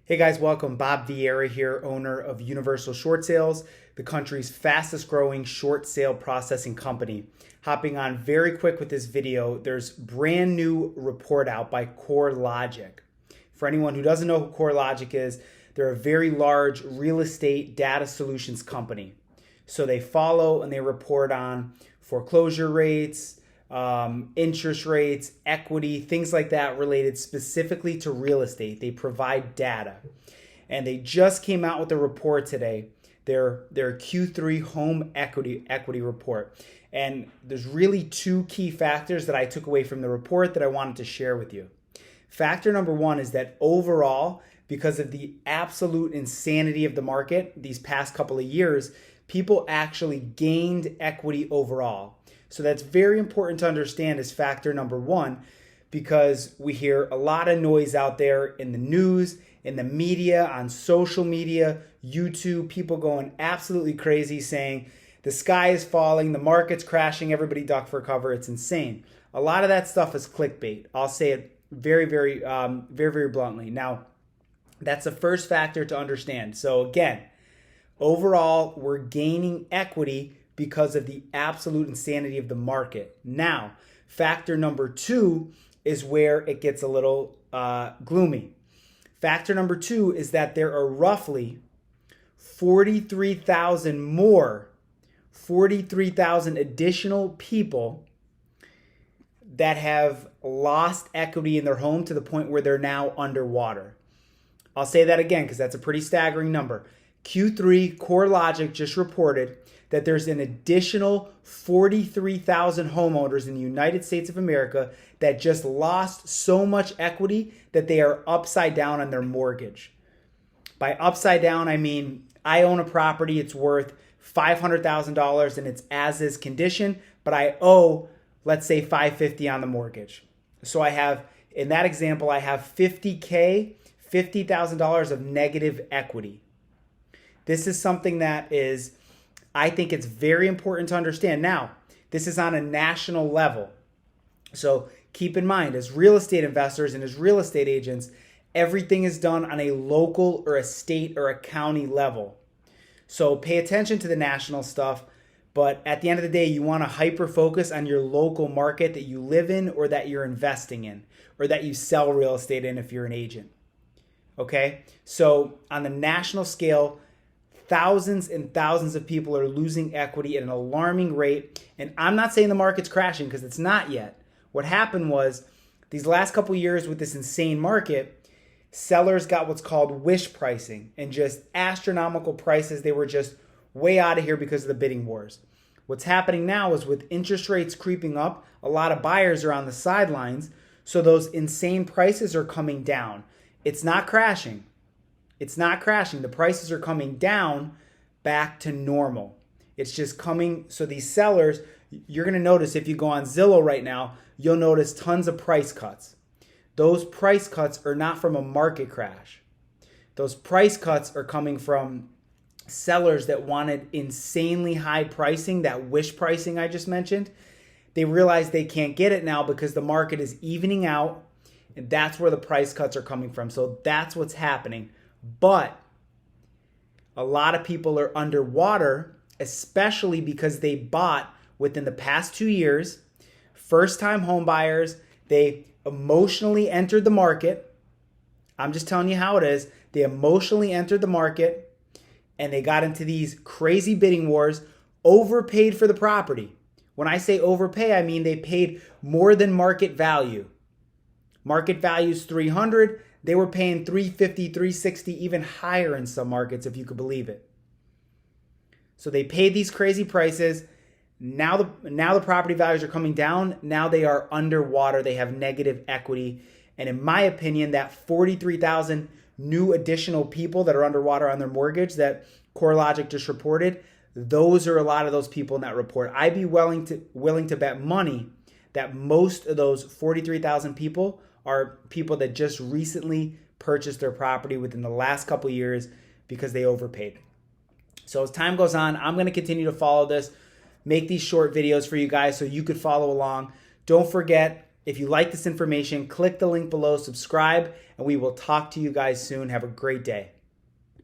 Hey guys, welcome. Bob Vieira here, owner of Universal Short Sales, the country's fastest growing short sale processing company. Hopping on very quick with this video, there's brand new report out by CoreLogic. For anyone who doesn't know who CoreLogic is, they're a very large real estate data solutions company. So they follow and they report on foreclosure rates, interest rates, equity, things like that related specifically to real estate. They provide data. And they just came out with a report today, their Q3 home equity report. And there's really two key factors that I took away from the report that I wanted to share with you. Factor number one is that overall, because of the absolute insanity of the market these past couple of years, people actually gained equity overall. So that's very important to understand as factor number one, because we hear a lot of noise out there in the news, in the media, on social media, YouTube, people going absolutely crazy saying the sky is falling, the market's crashing, everybody duck for cover. It's insane. A lot of that stuff is clickbait. I'll say it very bluntly. Now, that's the first factor to understand. So again, overall, we're gaining equity because of the absolute insanity of the market. Now, factor number two is where it gets a little gloomy. Factor number two is that there are roughly 43,000 additional people that have lost equity in their home to the point where they're now underwater. I'll say that again because that's a pretty staggering number. Q3 CoreLogic just reported that there's an additional 43,000 homeowners in the United States of America that just lost so much equity that they are upside down on their mortgage. By upside down, I mean I own a property, it's worth $500,000 and it's as is condition, but I owe, let's say, $550 on the mortgage. So I have, in that example, I have $50,000 of negative equity. This is something that is, I think it's very important to understand. Now, this is on a national level. So keep in mind, as real estate investors and as real estate agents, everything is done on a local or a state or a county level. So pay attention to the national stuff, but at the end of the day, you want to hyper focus on your local market that you live in or that you're investing in or that you sell real estate in if you're an agent. Okay? So on the national scale, thousands and thousands of people are losing equity at an alarming rate. And I'm not saying the market's crashing because it's not yet. What happened was these last couple of years with this insane market, sellers got what's called wish pricing and just astronomical prices. They were just way out of here because of the bidding wars. What's happening now is with interest rates creeping up, a lot of buyers are on the sidelines. So those insane prices are coming down. It's not crashing. It's not crashing. The prices are coming down back to normal. It's just coming. So these sellers, you're going to notice if you go on Zillow right now, you'll notice tons of price cuts. Those price cuts are not from a market crash. Those price cuts are coming from sellers that wanted insanely high pricing, that wish pricing I just mentioned. They realize they can't get it now because the market is evening out, and that's where the price cuts are coming from. So that's what's happening. But a lot of people are underwater, especially because they bought within the past 2 years. First-time home buyers, they emotionally entered the market. I'm just telling you how it is. They emotionally entered the market and they got into these crazy bidding wars, overpaid for the property. When I say overpay, I mean they paid more than market value. Market value is $300. They were paying $350, $360, even higher in some markets, if you could believe it. So they paid these crazy prices. Now the property values are coming down. Now they are underwater. They have negative equity. And in my opinion, that 43,000 new additional people that are underwater on their mortgage that CoreLogic just reported, those are a lot of those people in that report. I'd be willing to bet money that most of those 43,000 people are people that just recently purchased their property within the last couple of years because they overpaid. So as time goes on, I'm going to continue to follow this, make these short videos for you guys so you could follow along. Don't forget, If you like this information, click the link below, subscribe, and we will talk to you guys soon. Have a great day.